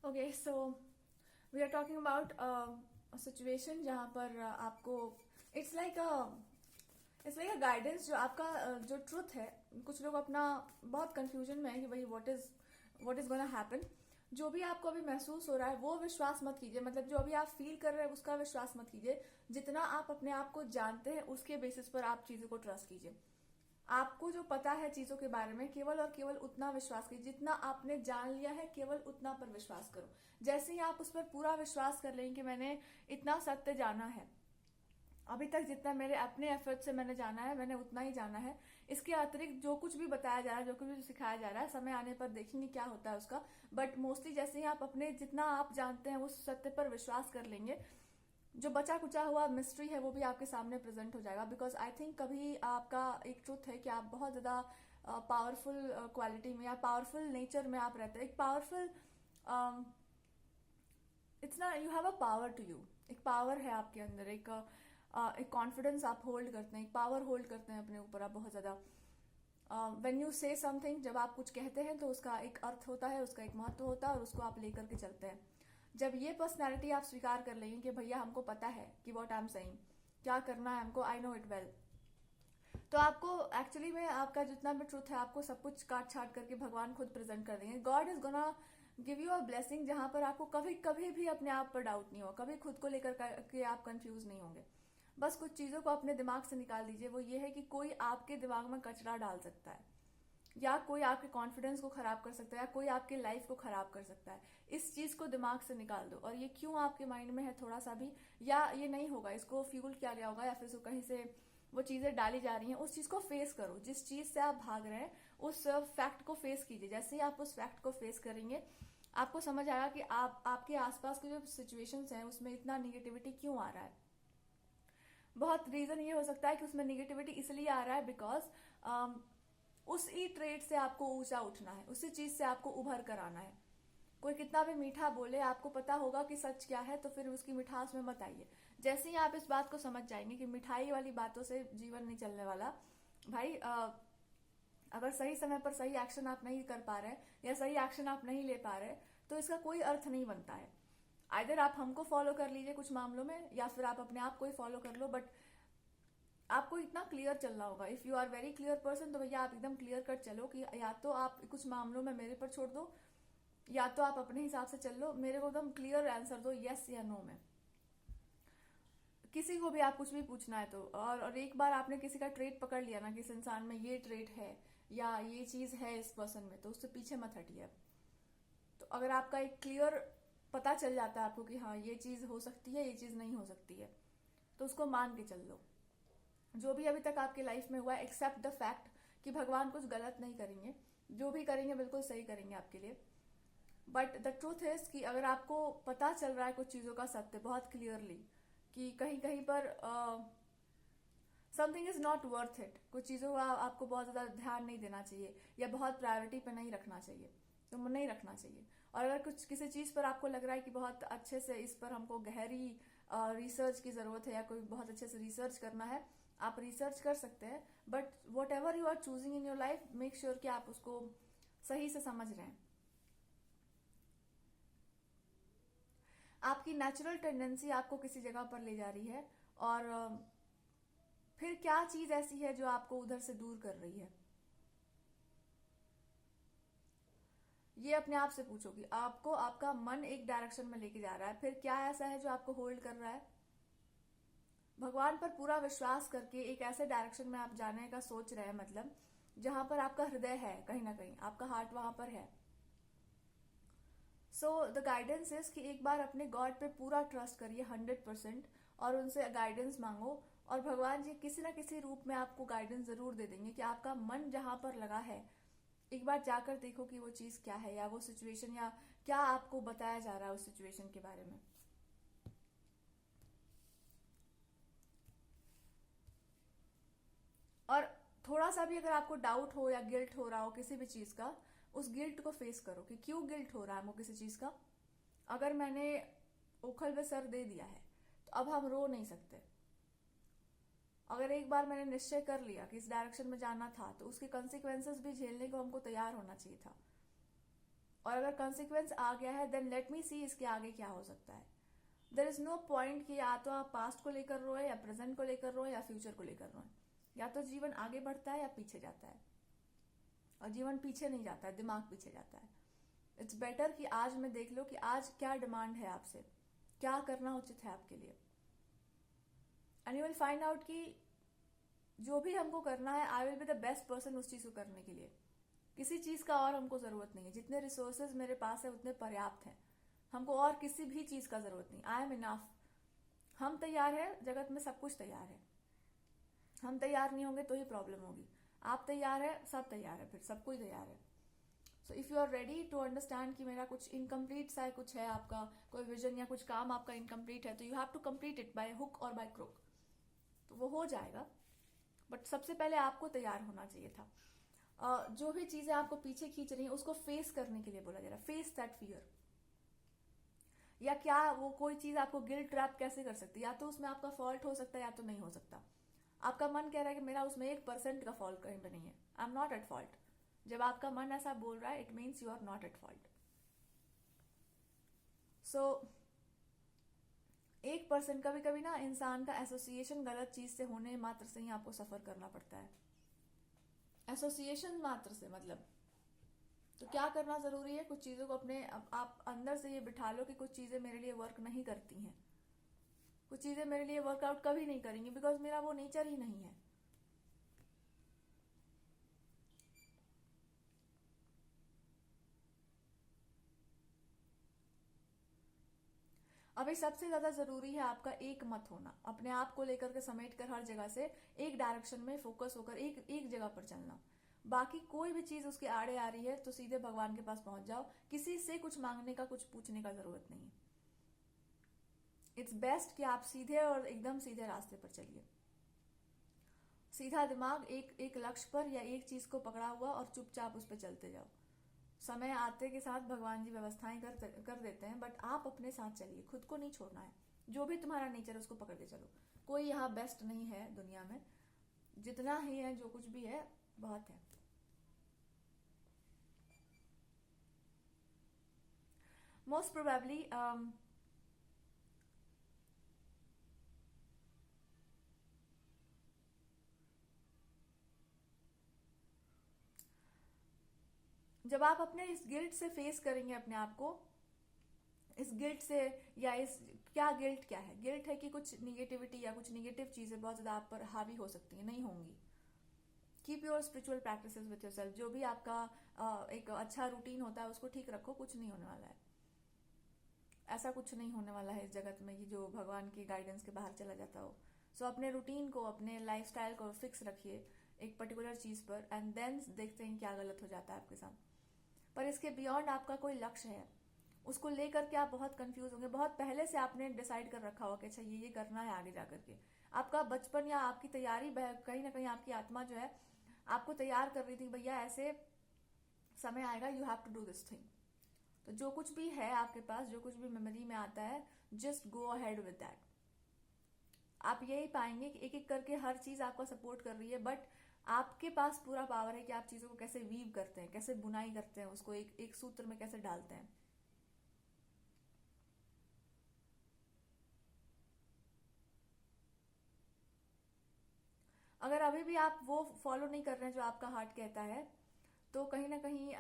Okay so we are talking about situation जहां पर आपको इट्स लाइक अ गाइडेंस जो आपका जो ट्रुथ है। कुछ लोग अपना बहुत कंफ्यूजन में है कि भाई व्हाट इज गोना हैपन। जो भी आपको अभी महसूस हो रहा है वो विश्वास मत कीजिए, मतलब जो अभी आप फील कर रहे हैं उसका विश्वास मत कीजिए। जितना आप अपने आप को जानते हैं उसके बेसिस पर आप चीजों को ट्रस्ट कीजिए। आपको जो पता है चीजों के बारे में केवल और केवल उतना विश्वास कीजिए, जितना आपने जान लिया है केवल उतना पर विश्वास करो। जैसे ही आप उस पर पूरा विश्वास कर लेंगे कि मैंने इतना सत्य जाना है, अभी तक जितना मेरे अपने एफर्ट से मैंने जाना है मैंने उतना ही जाना है। इसके अतिरिक्त जो कुछ भी बताया जा रहा है, जो कुछ भी सिखाया जा रहा है, समय आने पर देखेंगे क्या होता है उसका। बट मोस्टली जैसे ही आप अपने जितना आप जानते हैं उस सत्य पर विश्वास कर लेंगे, जो बचा कुचा हुआ मिस्ट्री है वो भी आपके सामने प्रेजेंट हो जाएगा। बिकॉज आई थिंक कभी आपका एक ट्रुथ है कि आप बहुत ज्यादा पावरफुल क्वालिटी में या पावरफुल नेचर में आप रहते हैं। एक पावरफुल, इट्स ना, you have a power to you. एक पावर है आपके अंदर, एक कॉन्फिडेंस आप होल्ड करते हैं, एक पावर होल्ड करते हैं अपने ऊपर आप बहुत ज्यादा। वेन यू से समथिंग, जब आप कुछ कहते हैं तो उसका एक अर्थ होता है, उसका एक महत्व होता है और उसको आप लेकर के चलते हैं। जब ये पर्सनैलिटी आप स्वीकार कर लेंगे कि भैया हमको पता है कि व्हाट आई एम सेइंग, क्या करना है हमको, आई नो इट वेल, तो आपको एक्चुअली में आपका जितना भी ट्रुथ है आपको सब कुछ काट छाट करके भगवान खुद प्रेजेंट कर देंगे। God is gonna give you a blessing जहां पर आपको कभी कभी भी अपने आप पर डाउट नहीं होगा, कभी खुद को लेकर के आप कंफ्यूज नहीं होंगे। बस कुछ चीजों को अपने दिमाग से निकाल दीजिए। वो ये है कि कोई आपके दिमाग में कचरा डाल सकता है, या कोई आपके कॉन्फिडेंस को खराब कर सकता है, या कोई आपके लाइफ को खराब कर सकता है। इस चीज को दिमाग से निकाल दो। और ये क्यों आपके माइंड में है थोड़ा सा भी, या ये नहीं होगा, इसको फ्यूल किया गया होगा, या फिर इसको कहीं से वो चीजें डाली जा रही हैं, उस चीज को फेस करो। जिस चीज से आप भाग रहे हैं उस फैक्ट को फेस कीजिए। जैसे ही आप उस फैक्ट को फेस करेंगे आपको समझ आएगा कि आप आपके आसपास के जो सिचुएशंस हैं उसमें इतना निगेटिविटी क्यों आ रहा है। बहुत रीजन ये हो सकता है कि उसमें निगेटिविटी इसलिए आ रहा है बिकॉज उसी ट्रेड से आपको ऊंचा उठना है, उसी चीज से आपको उभर कर आना है। कोई कितना भी मीठा बोले, आपको पता होगा कि सच क्या है, तो फिर उसकी मिठास में मत आइए। जैसे ही आप इस बात को समझ जाएंगे कि मिठाई वाली बातों से जीवन नहीं चलने वाला भाई। अगर सही समय पर सही एक्शन आप नहीं कर पा रहे या सही एक्शन आप नहीं ले पा रहे तो इसका कोई अर्थ नहीं बनता है। आइदर आप हमको फॉलो कर लीजिए कुछ मामलों में, या फिर आप अपने आप को ही फॉलो कर लो। बट आपको इतना क्लियर चलना होगा। If you are very clear person तो भैया आप एकदम क्लियर कट चलो कि या तो आप कुछ मामलों में मेरे पर छोड़ दो, या तो आप अपने हिसाब से चल लो। मेरे को एकदम क्लियर आंसर दो, यस या नो में। किसी को भी आप कुछ भी पूछना है तो, और एक बार आपने किसी का ट्रेट पकड़ लिया ना कि इस इंसान में ये ट्रेट है या ये चीज है इस पर्सन में, तो उससे पीछे मत हटिए। तो अगर आपका एक क्लियर पता चल जाता है आपको कि हाँ ये चीज हो सकती है, ये चीज नहीं हो सकती है, तो उसको मान के चल लो। जो भी अभी तक आपकी लाइफ में हुआ है, एक्सेप्ट द फैक्ट कि भगवान कुछ गलत नहीं करेंगे, जो भी करेंगे बिल्कुल सही करेंगे आपके लिए। बट द ट्रूथ इज कि अगर आपको पता चल रहा है कुछ चीजों का सत्य बहुत क्लियरली कि कहीं कहीं पर something is not worth it, कुछ चीजों का आपको बहुत ज्यादा ध्यान नहीं देना चाहिए या बहुत प्रायोरिटी पे नहीं रखना चाहिए, तो नहीं रखना चाहिए। और अगर कुछ किसी चीज पर आपको लग रहा है कि बहुत अच्छे से इस पर हमको गहरी रिसर्च की जरूरत है या कोई बहुत अच्छे से रिसर्च करना है, आप रिसर्च कर सकते हैं। But whatever you are choosing in your life, make sure कि आप उसको सही से समझ रहे हैं। आपकी नेचुरल टेंडेंसी आपको किसी जगह पर ले जा रही है, और फिर क्या चीज ऐसी है जो आपको उधर से दूर कर रही है, ये अपने आप से पूछो कि आपको आपका मन एक डायरेक्शन में लेके जा रहा है, फिर क्या ऐसा है जो आपको होल्ड कर रहा है। भगवान पर पूरा विश्वास करके एक ऐसे डायरेक्शन में आप जाने का सोच रहे हैं, मतलब जहां पर आपका हृदय है, कहीं ना कहीं आपका हार्ट वहां पर है। सो द गाइडेंस इज कि एक बार अपने गॉड पे पूरा ट्रस्ट करिए 100%, और उनसे गाइडेंस मांगो। और भगवान जी किसी ना किसी रूप में आपको गाइडेंस जरूर दे देंगे कि आपका मन जहां पर लगा है एक बार जाकर देखो कि वो चीज क्या है, या वो सिचुएशन, या क्या आपको बताया जा रहा है उस सिचुएशन के बारे में। और थोड़ा सा भी अगर आपको डाउट हो या गिल्ट हो रहा हो किसी भी चीज का, उस गिल्ट को फेस करो कि क्यों गिल्ट हो रहा है हमको किसी चीज का। अगर मैंने उखल पे सर दे दिया है तो अब हम रो नहीं सकते। अगर एक बार मैंने निश्चय कर लिया कि इस डायरेक्शन में जाना था तो उसके कंसिक्वेंसेस भी झेलने को हमको तैयार होना चाहिए था। और अगर कॉन्सिक्वेंस आ गया है देन लेट मी सी इसके आगे क्या हो सकता है. देर इज नो पॉइंट कि या तो आप पास्ट को लेकर रोए या प्रेजेंट को लेकर रोए या फ्यूचर को लेकर रोए. या तो जीवन आगे बढ़ता है या पीछे जाता है. और जीवन पीछे नहीं जाता है, दिमाग पीछे जाता है. इट्स बेटर कि आज में देख लो कि आज क्या डिमांड है आपसे, क्या करना उचित है आपके लिए. And you will find out कि जो भी हमको करना है आई will be the best person उस चीज को करने के लिए. किसी चीज का और हमको जरूरत नहीं है. जितने रिसोर्सेज मेरे पास है उतने पर्याप्त हैं. हमको और किसी भी चीज का जरूरत नहीं. I am enough. हम तैयार है, जगत में सब कुछ तैयार है. हम तैयार नहीं होंगे तो ही प्रॉब्लम होगी. आप तैयार है, सब तैयार है, फिर सब कोई तैयार है. So if you are ready to understand कि मेरा कुछ इनकम्प्लीट सा कुछ है, आपका कोई विजन या कुछ काम आपका इनकम्प्लीट है, तो you have to complete it by hook और बाय क्रोक. तो वो हो जाएगा. बट सबसे पहले आपको तैयार होना चाहिए था. जो भी चीजें आपको पीछे खींच रही हैं उसको फेस करने के लिए बोला जा रहा है. Face that fear. या क्या वो कोई चीज आपको गिल्ट ट्रैप कैसे कर सकती है? या तो उसमें आपका फॉल्ट हो सकता है या तो नहीं हो सकता. आपका मन कह रहा है कि मेरा उसमें 1% का फॉल्ट कहीं पे नहीं है. I am not at fault. जब आपका मन ऐसा बोल रहा है it means you are not at fault. So 1% कभी कभी ना इंसान का एसोसिएशन गलत चीज से होने मात्र से ही आपको सफर करना पड़ता है. एसोसिएशन मात्र से मतलब. तो क्या करना जरूरी है? कुछ चीजों को अपने आप अंदर से ये बिठा लो कि कुछ चीजें मेरे लिए वर्क नहीं करती हैं. कुछ चीजें मेरे लिए वर्कआउट कभी नहीं करेंगी बिकॉज मेरा वो नेचर ही नहीं है. अभी सबसे ज्यादा जरूरी है आपका एक मत होना. अपने आप को लेकर के समेट कर हर जगह से एक डायरेक्शन में फोकस होकर एक जगह पर चलना. बाकी कोई भी चीज उसके आड़े आ रही है तो सीधे भगवान के पास पहुंच जाओ. किसी से कुछ मांगने का, कुछ पूछने का जरूरत नहीं. इट्स बेस्ट कि आप सीधे और एकदम सीधे रास्ते पर चलिए. सीधा दिमाग एक लक्ष्य पर या एक चीज को पकड़ा हुआ और चुपचाप उस पर चलते जाओ. समय आते के साथ भगवान जी व्यवस्थाएं कर देते हैं. बट आप अपने साथ चलिए, खुद को नहीं छोड़ना है. जो भी तुम्हारा नेचर है उसको पकड़ के चलो. कोई यहाँ बेस्ट नहीं है दुनिया में. जितना ही है, जो कुछ भी है, बहुत है. मोस्ट प्रोबेबली जब आप अपने इस गिल्ट से फेस करेंगे अपने आप को, इस गिल्ट से, या इस क्या गिल्ट क्या है? गिल्ट है कि कुछ निगेटिविटी या कुछ निगेटिव चीजें बहुत ज्यादा आप पर हावी हो सकती हैं. नहीं होंगी. Keep your spiritual practices with yourself. जो भी आपका एक अच्छा रूटीन होता है उसको ठीक रखो. कुछ नहीं होने वाला है. ऐसा कुछ नहीं होने वाला है इस जगत में कि जो भगवान के गाइडेंस के बाहर चला जाता हो. सो अपने रूटीन को, अपने लाइफस्टाइल को फिक्स रखिए एक पर्टिकुलर चीज पर, एंड देन देखते हैं क्या गलत हो जाता है आपके साथ. पर इसके बियॉन्ड आपका कोई लक्ष्य है, उसको लेकर के आप बहुत कंफ्यूज होंगे. बहुत पहले से आपने डिसाइड कर रखा होगा कि अच्छा ये करना है आगे जाकर के. आपका बचपन या आपकी तैयारी कहीं ना कहीं आपकी आत्मा जो है आपको तैयार कर रही थी, भैया ऐसे समय आएगा, you have to do this thing. तो जो कुछ भी है आपके पास, जो कुछ भी मेमोरी में आता है, just go ahead with that. आप यही पाएंगे कि एक एक करके हर चीज आपको सपोर्ट कर रही है. बट आपके पास पूरा पावर है कि आप चीजों को कैसे वीव करते हैं, कैसे बुनाई करते हैं, उसको एक सूत्र में कैसे डालते हैं. अगर अभी भी आप वो फॉलो नहीं कर रहे हैं जो आपका हार्ट कहता है, तो कहीं ना कहीं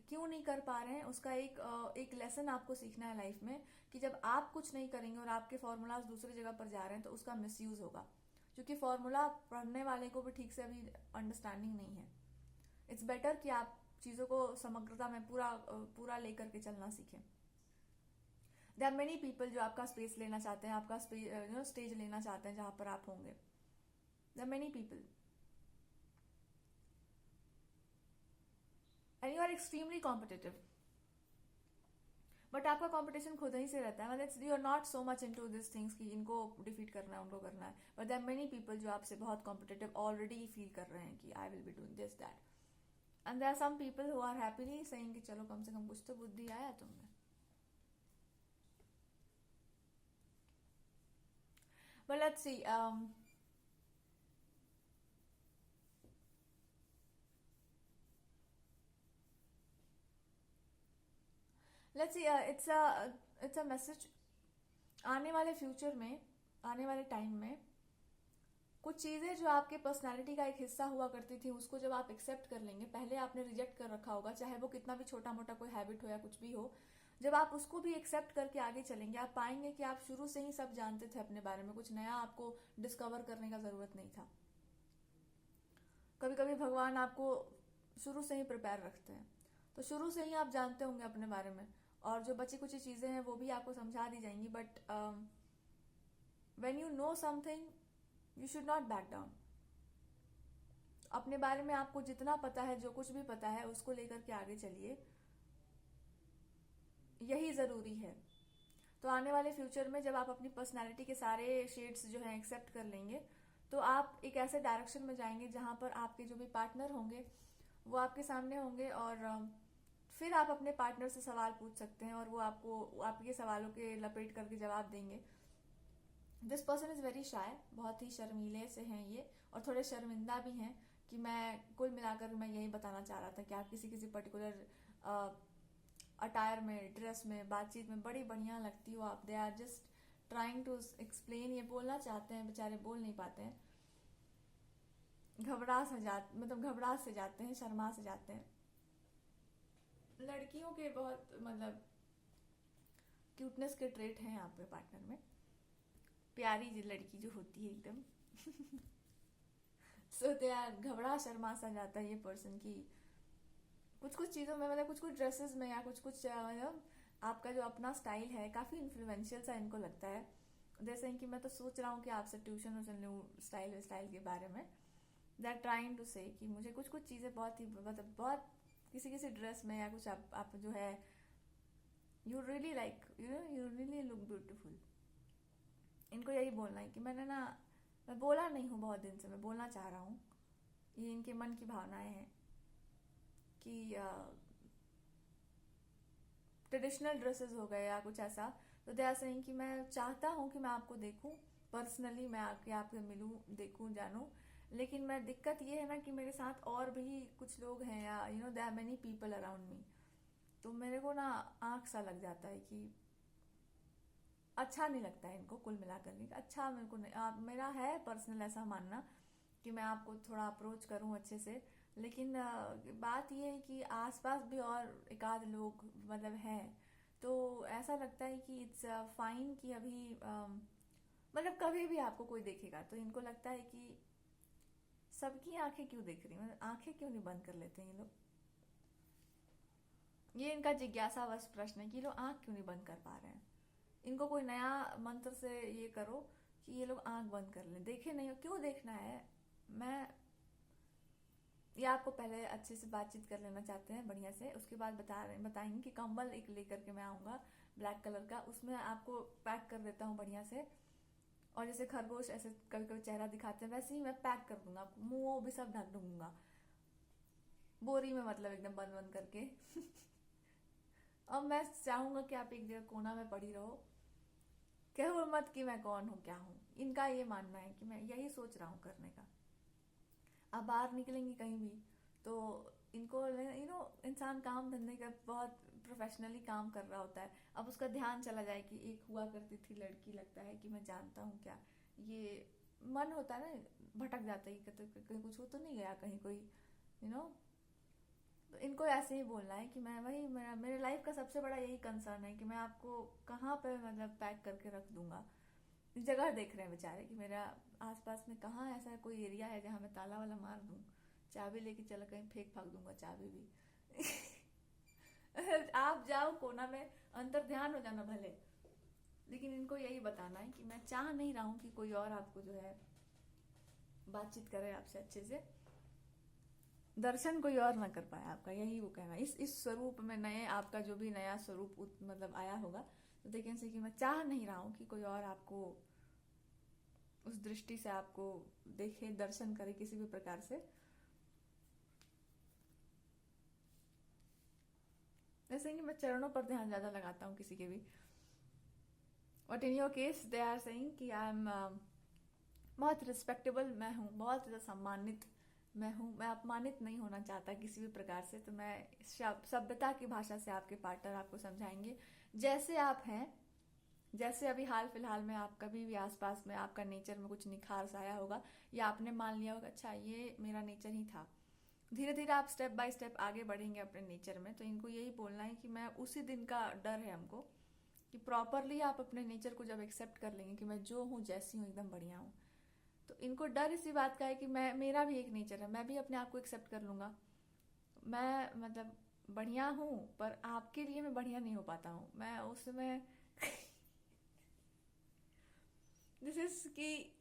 क्यों नहीं कर पा रहे हैं उसका एक लेसन आपको सीखना है लाइफ में. कि जब आप कुछ नहीं करेंगे और आपके फॉर्मूलाज दूसरी जगह पर जा रहे हैं तो उसका मिसयूज होगा. क्योंकि फॉर्मूला पढ़ने वाले को भी ठीक से अभी अंडरस्टैंडिंग नहीं है. इट्स बेटर कि आप चीज़ों को समग्रता में पूरा लेकर के चलना सीखें. देयर आर मेनी पीपल जो आपका स्पेस लेना चाहते हैं, आपका स्टेज लेना चाहते हैं जहां पर आप होंगे. There are many people and you are extremely competitive. But आपका कंपटीशन खुद ही से रहता है. मतलब you are not so much into this things कि इनको डिफीट करना है, उनको करना है. But there are many people जो आपसे बहुत कॉम्पिटिटिव ऑलरेडी फील कर रहे हैं कि I will be doing this that. And there are some people who are happily saying कि चलो कम से कम कुछ तो बुद्धि आया तुमने. But let's see. Let's see it's a message. आने वाले फ्यूचर में, आने वाले टाइम में कुछ चीज़ें जो आपके पर्सनालिटी का एक हिस्सा हुआ करती थी, उसको जब आप एक्सेप्ट कर लेंगे, पहले आपने रिजेक्ट कर रखा होगा, चाहे वो कितना भी छोटा मोटा कोई हैबिट हो या कुछ भी हो, जब आप उसको भी एक्सेप्ट करके आगे चलेंगे, आप पाएंगे कि आप शुरू से ही सब जानते थे अपने बारे में, कुछ नया आपको डिस्कवर करने का ज़रूरत नहीं था। कभी कभी भगवान आपको शुरू से ही प्रिपेयर रखते हैं, तो शुरू से ही आप जानते होंगे अपने बारे में, और जो बची कुछ चीज़ें हैं वो भी आपको समझा दी जाएंगी। But when you know something, you should not back down. अपने बारे में आपको जितना पता है, जो कुछ भी पता है, उसको लेकर के आगे चलिए, यही ज़रूरी है। तो आने वाले फ्यूचर में जब आप अपनी पर्सनालिटी के सारे शेड्स जो हैं एक्सेप्ट कर लेंगे, तो आप एक ऐसे डायरेक्शन में जाएंगे जहाँ पर आपके जो भी पार्टनर होंगे वो आपके सामने होंगे, और फिर आप अपने पार्टनर से सवाल पूछ सकते हैं और वो आपको आपके सवालों के लपेट करके जवाब देंगे। This person is very shy, बहुत ही शर्मीले से हैं ये, और थोड़े शर्मिंदा भी हैं। कि मैं कुल मिलाकर मैं यही बताना चाह रहा था कि आप किसी किसी पर्टिकुलर अटायर में, ड्रेस में, बातचीत में बड़ी बढ़िया लगती हो आप, they are just trying to explain, ये बोलना चाहते हैं, बेचारे बोल नहीं पाते हैं, घबरा से जाते हैं, शर्मा से जाते हैं। लड़कियों के बहुत मतलब क्यूटनेस के ट्रेट हैं आपके पार्टनर में, प्यारी जी लड़की जो होती है एकदम सो दे आर, घबरा शर्मा सा जाता है ये पर्सन की कुछ कुछ चीज़ों में, मतलब कुछ कुछ ड्रेसेस में, या कुछ कुछ मतलब आपका जो अपना स्टाइल है काफ़ी इन्फ्लुएंशियल सा इनको लगता है। जैसे कि मैं तो सोच रहा हूँ कि आपसे ट्यूशन वूशन लूँ स्टाइल के बारे में। दे आर ट्राइंग टू से कि मुझे कुछ कुछ चीज़ें बहुत ही मतलब बहुत किसी किसी ड्रेस में या कुछ आप जो है, you really like, you really look beautiful. इनको यही बोलना है कि मैं बोला नहीं हूँ बहुत दिन से, मैं बोलना चाह रहा हूँ। ये इनके मन की भावनाएं हैं कि ट्रेडिशनल ड्रेसेस हो गए या कुछ ऐसा, तो दे आर सेइंग कि मैं चाहता हूँ कि मैं आपको देखूँ पर्सनली, मैं आके आपसे मिलूँ, देखूँ, जानूँ, लेकिन मैं दिक्कत ये है ना कि मेरे साथ और भी कुछ लोग हैं, या they are many people around me, तो मेरे को ना आँख सा लग जाता है कि अच्छा नहीं लगता है इनको, कुल मिलाकर के अच्छा मेरे को नहीं, मेरा है पर्सनल ऐसा मानना कि मैं आपको थोड़ा अप्रोच करूं अच्छे से, लेकिन बात ये है कि आसपास भी और एक आध लोग मतलब हैं, तो ऐसा लगता है कि इट्स फाइन कि अभी मतलब कभी भी आपको कोई देखेगा तो इनको लगता है कि सबकी आंखें क्यों देख रही, मतलब आंखें क्यों नहीं बंद कर लेते हैं ये लोग। ये इनका जिज्ञासावश प्रश्न है कि ये लोग आंख क्यों नहीं बंद कर पा रहे हैं। इनको कोई नया मंत्र से ये करो कि ये लोग आंख बंद कर लें, देखे नहीं हो, क्यों देखना है। मैं ये आपको पहले अच्छे से बातचीत कर लेना चाहते हैं बढ़िया से, उसके बाद बताएंगे कि कंबल एक लेकर के मैं आऊँगा ब्लैक कलर का, उसमें आपको पैक कर देता हूँ बढ़िया से, और जैसे खरगोश ऐसे कभी कभी चेहरा दिखाते हैं वैसे ही मैं पैक कर दूंगा, आपको मुँह वो भी सब ढक दूंगा बोरी में, मतलब एकदम बंद बंद करके और मैं चाहूँगा कि आप एक जगह कोना में पड़ी रहो, कहो मत कि मैं कौन हूँ क्या हूँ। इनका ये मानना है कि मैं यही सोच रहा हूँ करने का। अब बाहर निकलेंगी कहीं भी तो इनको इंसान काम धंधे का बहुत प्रोफेशनली काम कर रहा होता है, अब उसका ध्यान चला जाए कि एक हुआ करती थी लड़की, लगता है कि मैं जानता हूँ क्या, ये मन होता है ना, भटक जाता है कि कहीं कुछ हो तो नहीं गया कहीं कोई, यू नो। तो इनको ऐसे ही बोलना है कि मैं वही, मेरे लाइफ का सबसे बड़ा यही कंसर्न है कि मैं आपको कहाँ पे मतलब पैक करके रख दूंगा। जगह देख रहे हैं बेचारे कि मेरा आसपास में कहाँ ऐसा कोई एरिया है जहाँ मैं ताला वाला मार दूँ, चाबी लेके चलो कहीं फेंक फाक दूंगा चाबी भी आप जाओ कोना में, अंतर ध्यान हो जाना भले, लेकिन इनको यही बताना है कि मैं चाह नहीं रहा हूँ कि कोई और आपको जो है बातचीत करे आपसे अच्छे से, दर्शन कोई और ना कर पाए आपका, यही वो कहना। इस स्वरूप में नए आपका जो भी नया स्वरूप मतलब आया होगा, तो देखें से कि मैं चाह नहीं रहा हूँ कि कोई और आपको उस दृष्टि से आपको देखे, दर्शन करे किसी भी प्रकार से। जैसे कि मैं चरणों पर ध्यान ज्यादा लगाता हूँ किसी के भी, but in your case they are saying कि आई एम बहुत रिस्पेक्टेबल, मैं हूँ बहुत ज़्यादा सम्मानित मैं हूँ, मैं अपमानित नहीं होना चाहता किसी भी प्रकार से, तो मैं सभ्यता की भाषा से आपके पार्टनर आपको समझाएंगे जैसे आप हैं। जैसे अभी हाल फिलहाल में आप कभी भी आसपास में आपका नेचर में कुछ निखार सा आया होगा, या आपने मान लिया होगा अच्छा ये मेरा नेचर ही था, धीरे धीरे आप स्टेप बाय स्टेप आगे बढ़ेंगे अपने नेचर में। तो इनको यही बोलना है कि मैं उसी दिन का डर है हमको, कि प्रॉपरली आप अपने नेचर को जब एक्सेप्ट कर लेंगे कि मैं जो हूँ जैसी हूँ एकदम बढ़िया हूँ, तो इनको डर इसी बात का है कि मैं, मेरा भी एक नेचर है, मैं भी अपने आप को एक्सेप्ट कर लूँगा। मैं मतलब बढ़िया हूँ, पर आपके लिए मैं बढ़िया नहीं हो पाता हूँ। मैं उसमें दिस इज कि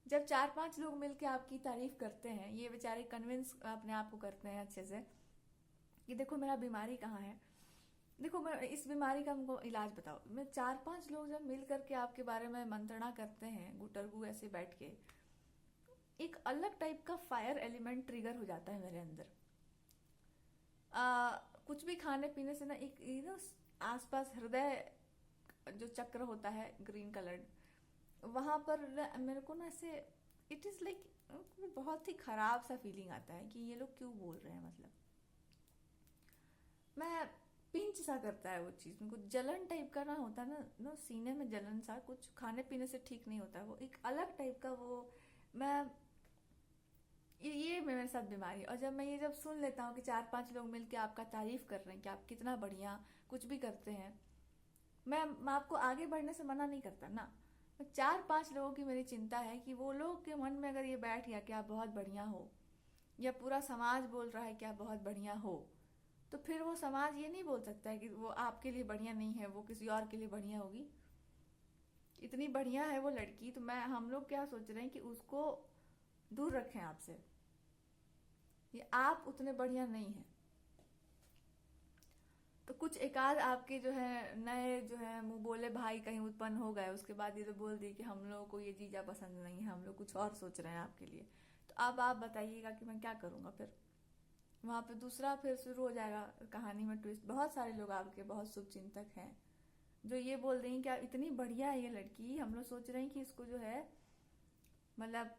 जब 4-5 लोग मिलके आपकी तारीफ करते हैं, ये बेचारे कन्विंस अपने आप को करते हैं अच्छे से कि देखो मेरा बीमारी कहाँ है, देखो मैं इस बीमारी का हमको इलाज बताओ। मैं 4-5 लोग जब मिल करके आपके बारे में मंत्रणा करते हैं गुटरगू ऐसे बैठ के, एक अलग टाइप का फायर एलिमेंट ट्रिगर हो जाता है मेरे अंदर। कुछ भी खाने पीने से ना एक आसपास हृदय जो चक्र होता है ग्रीन कलर्ड, वहां पर मेरे को ना ऐसे इट इज लाइक बहुत ही खराब सा फीलिंग आता है कि ये लोग क्यों बोल रहे हैं। मतलब मैं पिंच सा करता है वो चीज़, मेरे को जलन टाइप का ना होता ना नो सीने में जलन सा, कुछ खाने पीने से ठीक नहीं होता है, वो एक अलग टाइप का वो। मैं ये मेरे साथ बीमारी। और जब मैं ये जब सुन लेता हूँ कि 4-5 लोग मिलके आपका तारीफ कर रहे हैं कि आप कितना बढ़िया कुछ भी करते हैं, मैं आपको आगे बढ़ने से मना नहीं करता ना। 4-5 लोगों की मेरी चिंता है कि वो लोग के मन में अगर ये बैठ गया कि आप बहुत बढ़िया हो, या पूरा समाज बोल रहा है कि आप बहुत बढ़िया हो, तो फिर वो समाज ये नहीं बोल सकता है कि वो आपके लिए बढ़िया नहीं है, वो किसी और के लिए बढ़िया होगी। इतनी बढ़िया है वो लड़की, तो मैं हम लोग क्या सोच रहे हैं कि उसको दूर रखें आपसे, ये आप उतने बढ़िया नहीं हैं। तो कुछ एकाध आपके जो है नए जो है मुंह बोले भाई कहीं उत्पन्न हो गए, उसके बाद ये तो बोल दिए कि हम लोगों को ये चीज़ा पसंद नहीं है, हम लोग कुछ और सोच रहे हैं आपके लिए। तो अब आप बताइएगा कि मैं क्या करूँगा फिर। वहाँ पे दूसरा फिर शुरू हो जाएगा कहानी में ट्विस्ट। बहुत सारे लोग आपके बहुत शुभ चिंतक हैं जो ये बोल रही हैं कि इतनी बढ़िया है ये लड़की, हम लोग सोच रहे हैं कि इसको जो है मतलब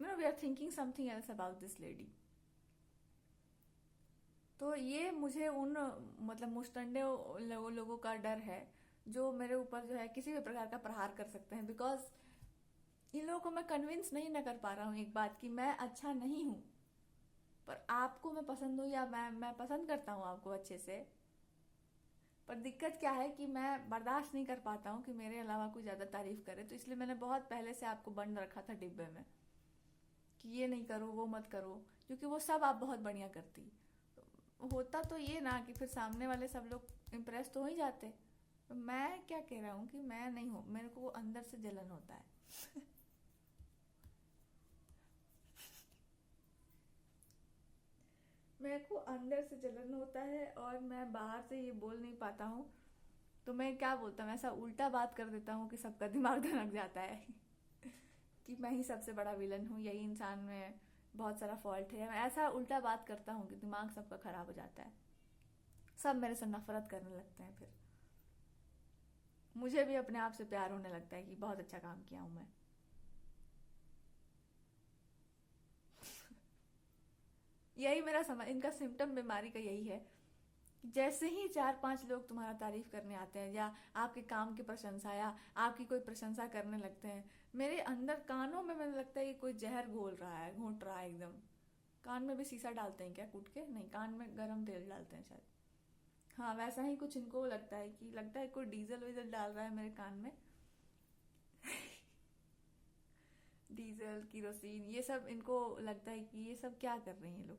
we are thinking something else about this lady. तो ये मुझे उन मतलब मुस्टंडे लोगों का डर है जो मेरे ऊपर जो है किसी भी प्रकार का प्रहार कर सकते हैं, बिकॉज इन लोगों को मैं कन्विंस नहीं ना कर पा रहा हूँ एक बात कि मैं अच्छा नहीं हूँ, पर आपको मैं पसंद हूँ, या मैं पसंद करता हूँ आपको अच्छे से, पर दिक्कत क्या है कि मैं बर्दाश्त नहीं कर पाता हूँ कि मेरे अलावा कोई ज़्यादा तारीफ करे। तो इसलिए मैंने बहुत पहले से आपको बंद रखा था डिब्बे में कि ये नहीं करो वो मत करो, क्योंकि वो सब आप बहुत बढ़िया करती। होता तो ये ना कि फिर सामने वाले सब लोग इम्प्रेस तो हो ही जाते। तो मैं क्या कह रहा हूँ कि मैं नहीं हूँ, मेरे को अंदर से जलन होता है मेरे को अंदर से जलन होता है और मैं बाहर से ये बोल नहीं पाता हूँ। तो मैं क्या बोलता हूँ, ऐसा उल्टा बात कर देता हूँ कि सबका दिमाग धड़क जाता है कि मैं ही सबसे बड़ा विलन हूँ, यही इंसान में बहुत सारा फॉल्ट है। मैं ऐसा उल्टा बात करता हूँ कि दिमाग सबका खराब हो जाता है, सब मेरे से नफरत करने लगते हैं। फिर मुझे भी अपने आप से प्यार होने लगता है कि बहुत अच्छा काम किया हूँ मैं। यही मेरा समझ, इनका सिम्टम बीमारी का यही है। जैसे ही 4-5 लोग तुम्हारा तारीफ करने आते हैं या आपके काम की प्रशंसा या आपकी कोई प्रशंसा करने लगते हैं, मेरे अंदर कानों में मुझे लगता है कि कोई जहर घोल रहा है, घोंट रहा है एकदम। कान में भी शीशा डालते हैं क्या कूट के? नहीं, कान में गरम तेल डालते हैं शायद। हाँ, वैसा ही कुछ इनको लगता है कि लगता है कोई डीजल वीजल डाल रहा है मेरे कान में डीजल किरोसिन ये सब इनको लगता है कि ये सब क्या कर रहे हैं ये लोग,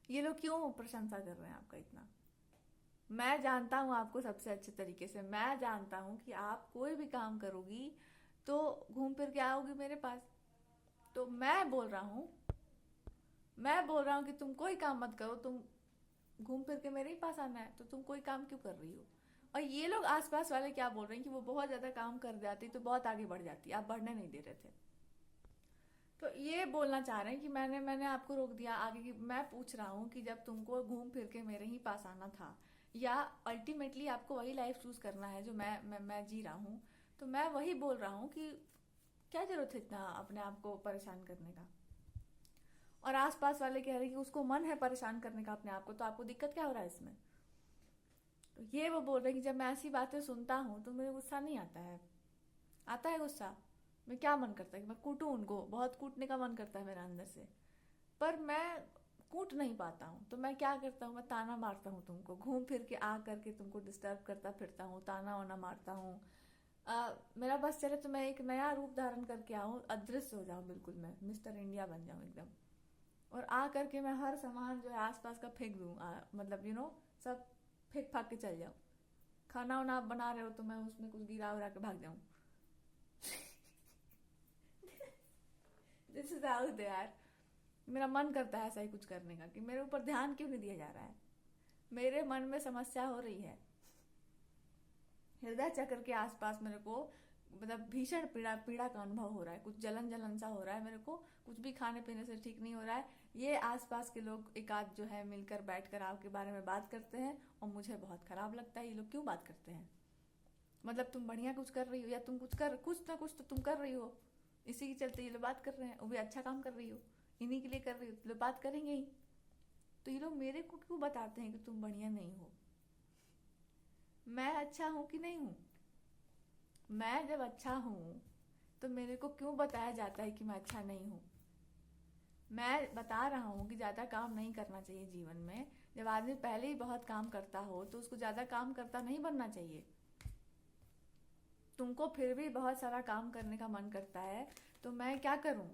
ये लोग क्यों प्रशंसा कर रहे हैं आपका इतना। मैं जानता हूँ आपको सबसे अच्छे तरीके से, मैं जानता हूँ कि आप कोई भी काम करोगी तो घूम फिर के आओगी मेरे पास। तो मैं बोल रहा हूँ कि तुम कोई काम मत करो, तुम घूम फिर के मेरे ही पास आना है, तो तुम कोई काम क्यों कर रही हो। और ये लोग आसपास वाले क्या बोल रहे हैं कि वो बहुत ज्यादा काम कर जाती तो बहुत आगे बढ़ जाती, आप बढ़ने नहीं दे रहे थे। तो ये बोलना चाह रहे हैं कि मैंने मैंने आपको रोक दिया आगे की। मैं पूछ रहा हूँ कि जब तुमको घूम फिर के मेरे ही पास आना था, या अल्टीमेटली आपको वही लाइफ चूज करना है जो मैं जी रहा हूँ, तो मैं वही बोल रहा हूँ कि क्या जरूरत है इतना अपने आप को परेशान करने का। और आसपास वाले कह रहे हैं कि उसको मन है परेशान करने का अपने आप को, तो आपको दिक्कत क्या हो रहा है इसमें? तो ये वो बोल रहे हैं कि जब मैं ऐसी बातें सुनता हूँ तो मुझे गुस्सा नहीं आता है। आता है गुस्सा, मैं क्या मन करता है कि मैं कूटूं उनको, बहुत कूटने का मन करता है मेरा अंदर से, पर मैं कूट नहीं पाता हूँ। तो मैं क्या करता हूँ, मैं ताना मारता हूँ तुमको, घूम फिर के आ करके तुमको डिस्टर्ब करता फिरता हूँ, ताना वाना मारता हूँ। मेरा बस चले तो मैं एक नया रूप धारण करके आऊँ, अदृश्य हो जाऊँ बिल्कुल, मैं मिस्टर इंडिया बन जाऊँ एकदम, और आ करके मैं हर सामान जो है आसपास का फेंक दूँ, मतलब सब फेंक फाक के चल जाऊँ। खाना वाना आप बना रहे हो तो मैं उसमें कुछ गिरा उरा के भाग जाऊँ। This is how they are. मेरा मन करता है ऐसा ही कुछ करने का, कि मेरे ऊपर ध्यान क्यों नहीं दिया जा रहा है, मेरे मन में समस्या हो रही है, हृदय चक्र के आसपास मेरे को मतलब भीषण पीड़ा पीड़ा का अनुभव हो रहा है, कुछ जलन जलन सा हो रहा है मेरे को, कुछ भी खाने पीने से ठीक नहीं हो रहा है। ये आसपास के लोग एक आध जो है मिलकर बैठकर आपके बारे में बात करते हैं और मुझे बहुत खराब लगता है, ये लोग क्यों बात करते हैं? मतलब तुम बढ़िया कुछ कर रही हो, या तुम कुछ ना कुछ तो तुम कर रही हो, इसी के चलते ये लोग बात कर रहे हैं, वो भी अच्छा काम कर रही हो, इन्हीं के लिए कर रही हो, तो लोग बात करेंगे ही। तो ये लोग मेरे को क्यों बताते हैं कि तुम बढ़िया नहीं हो? मैं अच्छा हूं कि नहीं हूं? मैं जब अच्छा हूं तो मेरे को क्यों बताया जाता है कि मैं अच्छा नहीं हूं? मैं बता रहा हूं कि ज्यादा काम नहीं करना चाहिए जीवन में। जब आदमी पहले ही बहुत काम करता हो तो उसको ज्यादा काम करता नहीं बनना चाहिए। तुमको फिर भी बहुत सारा काम करने का मन करता है, तो मैं क्या करूं?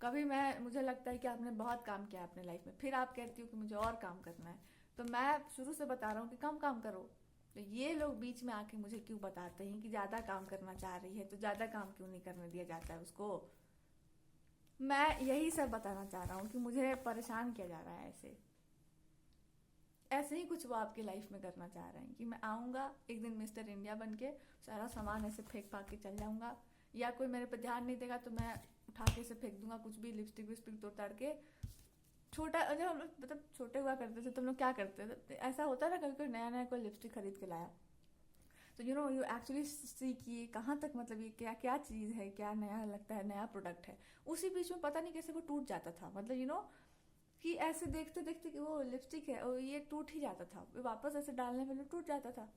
कभी मुझे लगता है कि आपने बहुत काम किया अपने लाइफ में, फिर आप कहती हो कि मुझे और काम करना है, तो मैं शुरू से बता रहा हूँ कि कम काम करो। तो ये लोग बीच में आके मुझे क्यों बताते हैं कि ज्यादा काम करना चाह रही है, तो ज्यादा काम क्यों नहीं करने दिया जाता है उसको? मैं यही सब बताना चाह रहा हूँ कि मुझे परेशान किया जा रहा है ऐसे। ऐसे ही कुछ वो आपकी लाइफ में करना चाह रहे हैं कि मैं आऊंगा एक दिन मिस्टर इंडिया बन के, सारा सामान ऐसे फेंक फाक के चल जाऊंगा, या कोई मेरे पे ध्यान नहीं देगा तो मैं उठा के से फेंक दूंगा, कुछ भी लिपस्टिक विस्टिक तोड़ ताड़ के। छोटा जब हम लोग मतलब छोटे हुआ करते थे तो हम लोग क्या करते थे, ऐसा होता है ना, कभी कोई नया नया कोई लिपस्टिक खरीद के लाया, तो यू एक्चुअली सी कि ये कहाँ तक, मतलब ये क्या क्या चीज़ है, क्या नया लगता है, नया प्रोडक्ट है। उसी बीच में पता नहीं कैसे वो टूट जाता था, मतलब कि ऐसे देखते देखते कि वो लिपस्टिक है और ये टूट ही जाता था, वापस ऐसे डालने में टूट जाता था।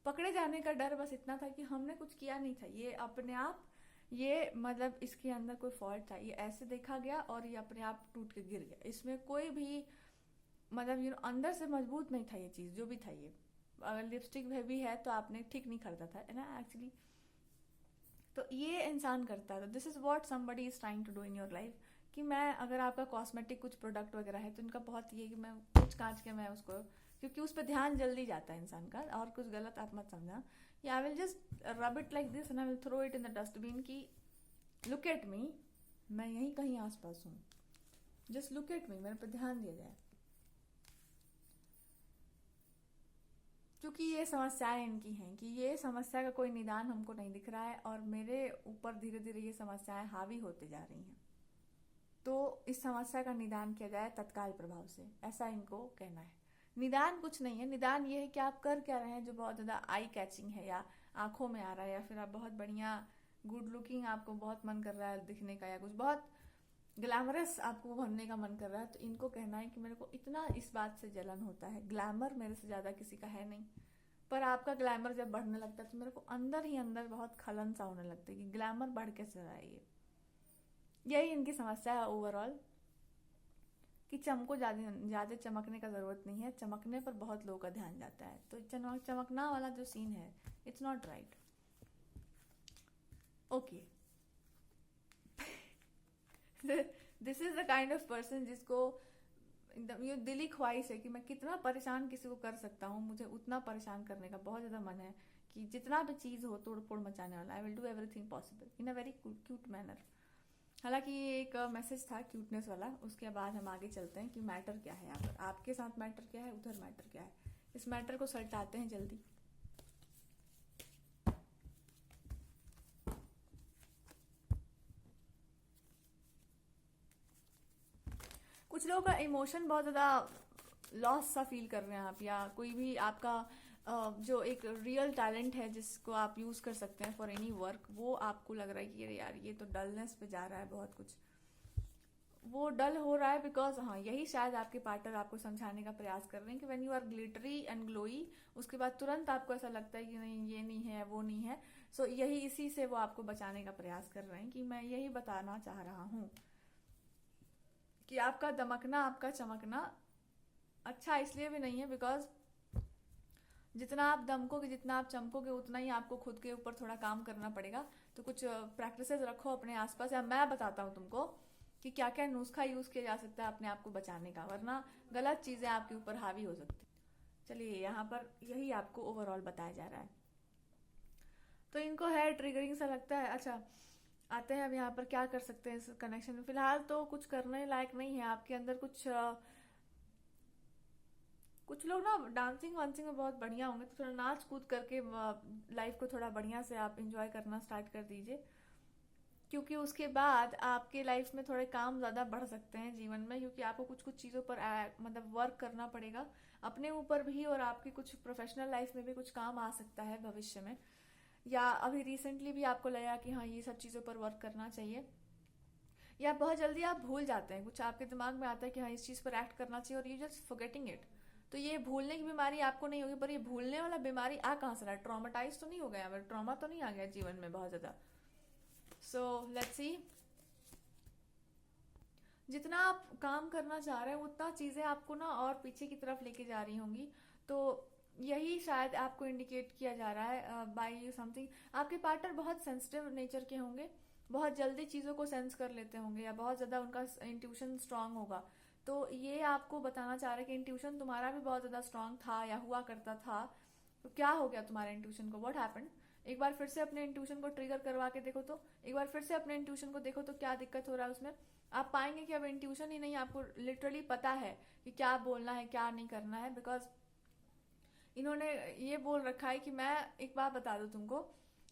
पकड़े जाने का डर बस इतना था कि हमने कुछ किया नहीं था, ये अपने आप, ये मतलब इसके अंदर कोई फॉल्ट था, ये ऐसे देखा गया और ये अपने आप टूट के गिर गया, इसमें कोई भी मतलब अंदर से मजबूत नहीं था ये चीज़ जो भी था ये। अगर लिपस्टिक भी है तो आपने ठीक नहीं खरीदा था, है ना एक्चुअली। तो ये इंसान करता है। तो this is what somebody is trying to do in your life, कि मैं अगर आपका कॉस्मेटिक कुछ प्रोडक्ट वगैरह है तो इनका बहुत ये कि मैं कुछ कांच के मैं उसको, क्योंकि उस पर ध्यान जल्दी जाता है इंसान का, और कुछ गलत आप मत समझना। या I will just rub it like this and I will throw it in the dustbin, की लुक एट मी, मैं यहीं कहीं आसपास हूँ, जस्ट लुक एट मी, मेरे पे ध्यान दिया जाए। क्योंकि ये समस्याएं इनकी हैं कि ये समस्या का कोई निदान हमको नहीं दिख रहा है, और मेरे ऊपर धीरे धीरे ये समस्याएं हावी होते जा रही हैं। तो इस समस्या का निदान किया जाए तत्काल प्रभाव से, ऐसा इनको कहना है। निदान कुछ नहीं है, निदान ये है कि आप कर क्या रहे हैं जो बहुत ज़्यादा आई कैचिंग है, या आंखों में आ रहा है, या फिर आप बहुत बढ़िया गुड लुकिंग, आपको बहुत मन कर रहा है दिखने का, या कुछ बहुत ग्लैमरस आपको बनने का मन कर रहा है। तो इनको कहना है कि मेरे को इतना इस बात से जलन होता है, ग्लैमर मेरे से ज़्यादा किसी का है नहीं, पर आपका ग्लैमर जब बढ़ने लगता है तो मेरे को अंदर ही अंदर बहुत खलन सा होने लगता है कि ग्लैमर बढ़ के चला है ये। यही इनकी समस्या है ओवरऑल, कि चमको ज़्यादा चमकने का ज़रूरत नहीं है, चमकने पर बहुत लोगों का ध्यान जाता है। तो चमकना वाला जो सीन है, it's not right. Okay, this is the kind of person जिसको एकदम ये दिली ख्वाहिश है कि मैं कितना परेशान किसी को कर सकता हूँ, मुझे उतना परेशान करने का बहुत ज़्यादा मन है, कि जितना भी चीज़ हो तोड़ फोड़ मचाने वाला, I will do everything possible in a very cute manner. हालांकि ये एक मैसेज था क्यूटनेस वाला, उसके बाद हम आगे चलते हैं कि मैटर क्या है यहाँ पर, आपके साथ मैटर क्या है, उधर मैटर क्या है, इस मैटर को सलटाते हैं जल्दी। कुछ लोगों का इमोशन बहुत ज़्यादा लॉस सा फील कर रहे हैं आप, या कोई भी आपका जो एक रियल टैलेंट है जिसको आप यूज़ कर सकते हैं फॉर एनी वर्क, वो आपको लग रहा है कि अरे यार ये तो डलनेस पे जा रहा है बहुत कुछ, वो डल हो रहा है बिकॉज हाँ यही शायद आपके पार्टनर आपको समझाने का प्रयास कर रहे हैं कि when you are glittery and glowy, उसके बाद तुरंत आपको ऐसा लगता है कि नहीं ये नहीं है वो नहीं है। सो यही इसी से वो आपको बचाने का प्रयास कर रहे हैं कि मैं यही बताना चाह रहा हूँ कि आपका दमकना, आपका चमकना अच्छा इसलिए भी नहीं है बिकॉज जितना आप दमकोगे, जितना आप चमकोगे, उतना ही आपको खुद के ऊपर थोड़ा काम करना पड़ेगा। तो कुछ प्रैक्टिसेस रखो अपने आसपास, या मैं बताता हूँ तुमको कि क्या क्या नुस्खा यूज किया जा सकता है अपने आप को बचाने का, वरना गलत चीजें आपके ऊपर हावी हो सकती। चलिए यहाँ पर यही आपको ओवरऑल बताया जा रहा है। तो इनको है ट्रिगरिंग सा लगता है। अच्छा, आते हैं अब यहाँ पर क्या कर सकते हैं इस कनेक्शन में। फिलहाल तो कुछ करने लायक नहीं है आपके अंदर। कुछ लोग ना डांसिंग वांसिंग में बहुत बढ़िया होंगे, तो थोड़ा नाच कूद करके लाइफ को थोड़ा बढ़िया से आप इंजॉय करना स्टार्ट कर दीजिए, क्योंकि उसके बाद आपके लाइफ में थोड़े काम ज़्यादा बढ़ सकते हैं जीवन में, क्योंकि आपको कुछ कुछ चीज़ों पर मतलब वर्क करना पड़ेगा अपने ऊपर भी, और आपकी कुछ प्रोफेशनल लाइफ में भी कुछ काम आ सकता है भविष्य में, या अभी रिसेंटली भी आपको लगा कि हाँ ये सब चीज़ों पर वर्क करना चाहिए, या बहुत जल्दी आप भूल जाते हैं, कुछ आपके दिमाग में आता है कि हाँ इस चीज़ पर एक्ट करना चाहिए और यू जस्ट फॉरगेटिंग इट। तो ये भूलने की बीमारी आपको नहीं होगी, पर ये भूलने वाला बीमारी आ कहाँ से रहा है? ट्रॉमेटाइज तो नहीं हो गया, ट्रॉमा तो नहीं आ गया जीवन में बहुत ज़्यादा। सो लेट्स सी, जितना आप काम करना चाह रहे हैं उतना चीज़ें आपको ना और पीछे की तरफ लेके जा रही होंगी। तो यही शायद आपको इंडिकेट किया जा रहा है बाय समथिंग। आपके पार्टनर बहुत सेंसिटिव नेचर के होंगे, बहुत जल्दी चीज़ों को सेंस कर लेते होंगे, या बहुत ज़्यादा उनका इंट्यूशन स्ट्रांग होगा। तो ये आपको बताना चाह रहे हैं कि इंट्यूशन तुम्हारा भी बहुत ज़्यादा स्ट्रांग था या हुआ करता था। तो क्या हो गया तुम्हारे इंट्यूशन को? What happened? एक बार फिर से अपने इंट्यूशन को ट्रिगर करवा के देखो, तो एक बार फिर से अपने इंट्यूशन को देखो तो क्या दिक्कत हो रहा है उसमें। आप पाएंगे कि अब इंट्यूशन ही नहीं, आपको लिटरली पता है कि क्या बोलना है क्या नहीं करना है, बिकॉज इन्होंने ये बोल रखा है कि मैं एक बात बता दूं तुमको,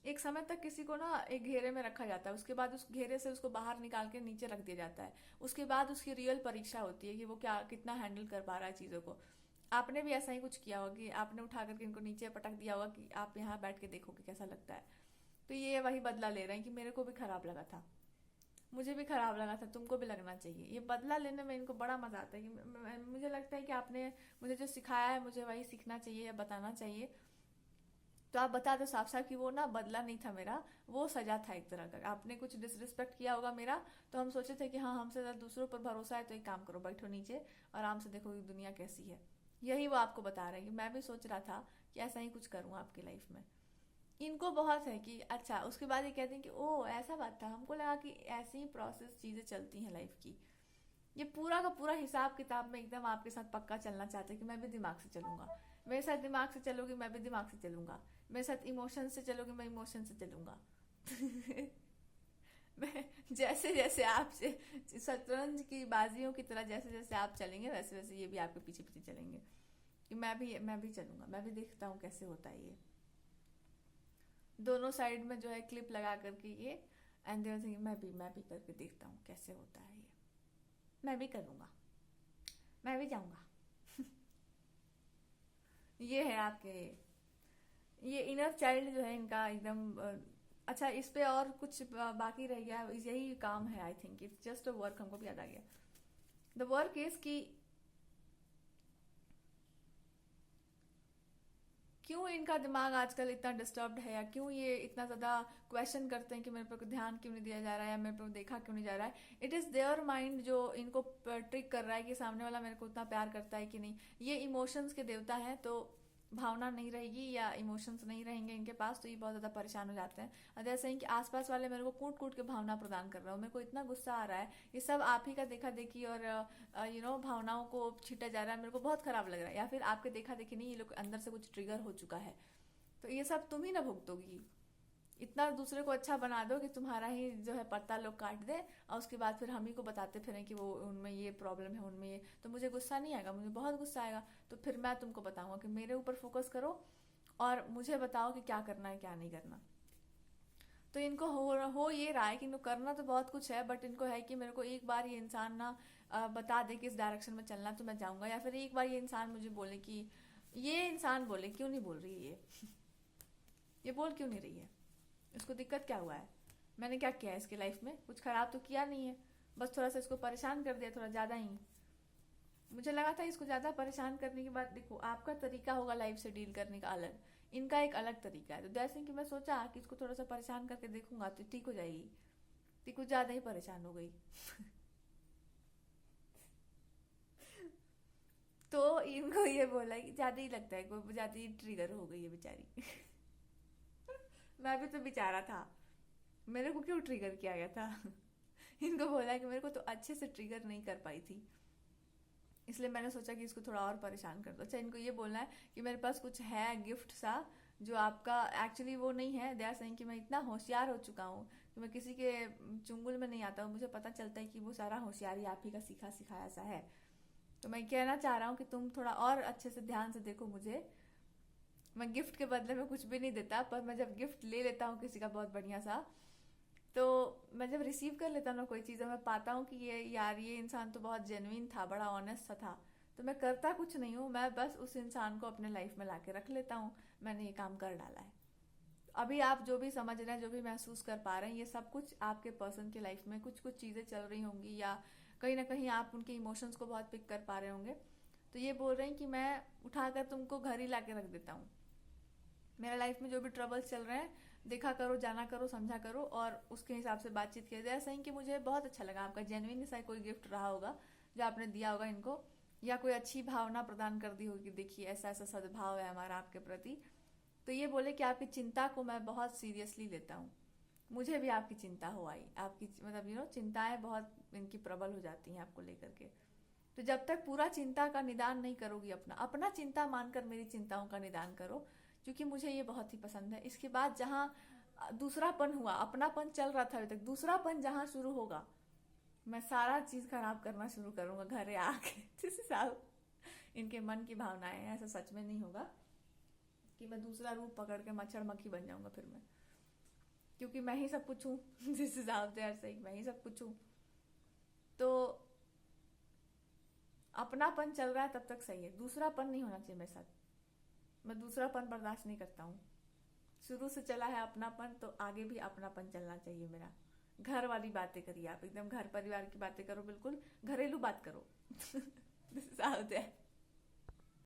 एक समय तक किसी को ना एक घेरे में रखा जाता है, उसके बाद उस घेरे से उसको बाहर निकाल के नीचे रख दिया जाता है, उसके बाद उसकी रियल परीक्षा होती है कि वो क्या कितना हैंडल कर पा रहा है चीज़ों को। आपने भी ऐसा ही कुछ किया होगा कि आपने उठा करके इनको नीचे पटक दिया होगा कि आप यहाँ बैठ के देखो कि कैसा लगता है। तो ये वही बदला ले रहे हैं कि मेरे को भी खराब लगा था, मुझे भी खराब लगा था, तुमको भी लगना चाहिए। ये बदला लेने में इनको बड़ा मजा आता है कि मुझे लगता है कि आपने मुझे जो सिखाया है मुझे वही सीखना चाहिए या बताना चाहिए। तो आप बता दो साफ साफ कि वो ना बदला नहीं था मेरा, वो सजा था एक तरह का। आपने कुछ डिसरिस्पेक्ट किया होगा मेरा, तो हम सोचे थे कि हाँ हमसे ज़्यादा दूसरों पर भरोसा है, तो एक काम करो बैठो नीचे आराम से देखो कि दुनिया कैसी है। यही वो आपको बता रहे हैं कि मैं भी सोच रहा था कि ऐसा ही कुछ करूँ आपकी लाइफ में। इनको बहुत है कि अच्छा, उसके बाद ये कहते हैं कि ओ ऐसा बात था, हमको लगा कि ऐसी ही प्रोसेस चीज़ें चलती हैं लाइफ की। ये पूरा का पूरा हिसाब किताब में एकदम आपके साथ पक्का चलना चाहते हैं कि मैं भी दिमाग से चलूंगा, मेरे साथ दिमाग से चलोगी मैं भी दिमाग से चलूंगा, मेरे साथ इमोशन से चलोगी मैं इमोशन से चलूंगा। मैं जैसे जैसे आपसे शतरंज की बाजियों की तरह जैसे जैसे आप चलेंगे वैसे वैसे ये भी आपके पीछे पीछे चलेंगे कि मैं भी चलूंगा, मैं भी देखता हूँ कैसे होता है ये। दोनों साइड में जो है क्लिप लगा करके ये, एंड देयर थिंकिंग मैं भी करके देखता हूँ कैसे होता है ये, मैं भी करूँगा, मैं भी जाऊँगा। ये है आपके, ये इनर चाइल्ड जो है इनका एकदम अच्छा। इस पे और कुछ बाकी रह गया, यही काम है। I think it's just a work, हमको भी याद आ गया। द वर्क इज कि क्यों इनका दिमाग आजकल इतना डिस्टर्ब्ड है, या क्यों ये इतना ज़्यादा क्वेश्चन करते हैं कि मेरे पर ध्यान क्यों नहीं दिया जा रहा है, या मेरे पर देखा क्यों नहीं जा रहा है। इट इज़ देयर माइंड जो इनको ट्रिक कर रहा है कि सामने वाला मेरे को उतना प्यार करता है कि नहीं। ये इमोशंस के देवता हैं, तो भावना नहीं रहेगी या इमोशंस नहीं रहेंगे इनके पास, तो ये बहुत ज़्यादा परेशान हो जाते हैं। और जैसे कि आसपास वाले मेरे को कूट कूट के भावना प्रदान कर रहे हो, मेरे को इतना गुस्सा आ रहा है, ये सब आप ही का देखा देखी और भावनाओं को छीटा जा रहा है, मेरे को बहुत खराब लग रहा है। या फिर आपके देखा देखी नहीं, ये लोग अंदर से कुछ ट्रिगर हो चुका है, तो ये सब तुम ही ना भुगतोगी। इतना दूसरे को अच्छा बना दो कि तुम्हारा ही जो है पत्ता लोग काट दे, और उसके बाद फिर हम ही को बताते फिरें कि वो उनमें ये प्रॉब्लम है उनमें ये। तो मुझे गुस्सा नहीं आएगा, मुझे बहुत गुस्सा आएगा। तो फिर मैं तुमको बताऊंगा कि मेरे ऊपर फोकस करो और मुझे बताओ कि क्या करना है क्या नहीं करना। तो इनको हो ये रहा है कि इनको करना तो बहुत कुछ है, बट इनको है कि मेरे को एक बार ये इंसान ना बता दे कि इस डायरेक्शन में चलना, तो मैं जाऊंगा। या फिर एक बार ये इंसान मुझे बोले कि ये इंसान बोले क्यों नहीं बोल रही है ये बोल क्यों नहीं रही है, उसको दिक्कत क्या हुआ है, मैंने क्या किया है इसके लाइफ में, कुछ खराब तो किया नहीं है। बस थोड़ा सा इसको परेशान कर दिया, थोड़ा ज़्यादा ही। मुझे लगा था इसको ज़्यादा परेशान करने के बाद, देखो आपका तरीका होगा लाइफ से डील करने का अलग, इनका एक अलग तरीका है। तो जैसे कि मैं सोचा कि इसको थोड़ा सा परेशान करके देखूंगा तो ठीक हो जाएगी, तो कुछ ज़्यादा ही परेशान हो गई। तो इनको ये बोला कि ज़्यादा ही लगता है, कोई ज़्यादा ही ट्रिगर हो गई है बेचारी। मैं भी तो बेचारा था, मेरे को क्यों ट्रिगर किया गया था। इनको बोला कि मेरे को तो अच्छे से ट्रिगर नहीं कर पाई थी, इसलिए मैंने सोचा कि इसको थोड़ा और परेशान कर दो। अच्छा, इनको ये बोलना है कि मेरे पास कुछ है गिफ्ट सा, जो आपका एक्चुअली वो नहीं है। दे आर सेइंग कि मैं इतना होशियार हो चुका हूँ कि मैं किसी के चुंगल में नहीं आता हूँ, मुझे पता चलता है कि वो सारा होशियारी आप ही का सीखा सिखाया सा है। तो मैं कहना चाह रहा हूँ कि तुम थोड़ा और अच्छे से ध्यान से देखो मुझे। मैं गिफ्ट के बदले में कुछ भी नहीं देता, पर मैं जब गिफ्ट ले लेता हूँ किसी का बहुत बढ़िया सा, तो मैं जब रिसीव कर लेता हूँ ना कोई चीज़, मैं पाता हूँ कि ये यार ये इंसान तो बहुत जेन्युइन था, बड़ा ऑनेस्ट सा था, तो मैं करता कुछ नहीं हूँ, मैं बस उस इंसान को अपने लाइफ में ला के रख लेता हूँ। मैंने ये काम कर डाला है। अभी आप जो भी समझ रहे हैं, जो भी महसूस कर पा रहे हैं, ये सब कुछ आपके पर्सन की लाइफ में कुछ कुछ चीज़ें चल रही होंगी, या कहीं ना कहीं आप उनके इमोशंस को बहुत पिक कर पा रहे होंगे। तो ये बोल रहे हैं कि मैं उठाकर तुमको घर ही ला के रख देता हूँ। मेरा लाइफ में जो भी ट्रबल्स चल रहे हैं, देखा करो, जाना करो, समझा करो, और उसके हिसाब से बातचीत किया जाए। सही कि मुझे बहुत अच्छा लगा, आपका जेन्युइन सा कोई गिफ्ट रहा होगा जो आपने दिया होगा इनको, या कोई अच्छी भावना प्रदान कर दी होगी, देखिए ऐसा ऐसा सद्भाव है हमारा आपके प्रति। तो ये बोले कि आपकी चिंता को मैं बहुत सीरियसली लेता हूँ। मुझे भी आपकी चिंता हो आई, आपकी मतलब चिंताएं बहुत इनकी प्रबल हो जाती हैं आपको लेकर के। तो जब तक पूरा चिंता का निदान नहीं करोगी, अपना अपना चिंता मानकर मेरी चिंताओं का निदान करो, क्योंकि मुझे ये बहुत ही पसंद है। इसके बाद जहाँ दूसरापन हुआ, अपनापन चल रहा था अभी तक, दूसरापन जहाँ शुरू होगा, मैं सारा चीज खराब करना शुरू करूंगा घर आके। जिस हिसाब इनके मन की भावनाएं हैं, ऐसा सच में नहीं होगा कि मैं दूसरा रूप पकड़ के मच्छर मक्खी बन जाऊंगा फिर मैं, क्योंकि मैं ही सब कुछ हूँ। जिस हिसाब से यार सही, मैं ही सब कुछ हूँ। तो अपनापन चल रहा है तब तक सही है, दूसरापन नहीं होना चाहिए मेरे साथ। मैं दूसरापन बर्दाश्त नहीं करता हूँ। शुरू से चला है अपनापन, तो आगे भी अपनापन चलना चाहिए मेरा। घर वाली बातें करिए आप, एकदम घर परिवार की बातें करो, बिल्कुल घरेलू बात करो। This is how